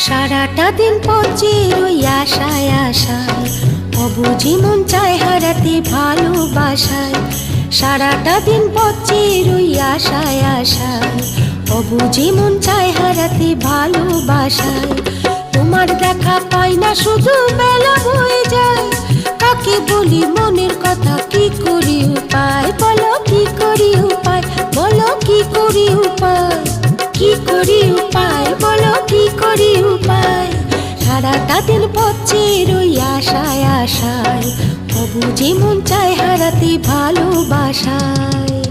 সারাটা দিন পচে রই আশায় আশায়, অবুঝি মন চায় হারাতে ভালোবাসায়। সারাটা দিন পচে রই আশায় আশায়, অবুঝি মন চায় হারাতে ভালোবাসায়। তোমার দেখা পাই না শুধু বেলা হয়ে যায়, কাকে বলি মনের কথা কি করি উপায়, বলো কি করি উপায়, বলো কি করি উপায়, কি করি উপায়, বলো কি করি উপায়। সারাটা দিন পচে রই আশায় আশায়, অবুঝি মন চায় হারাতে ভালোবাসায়।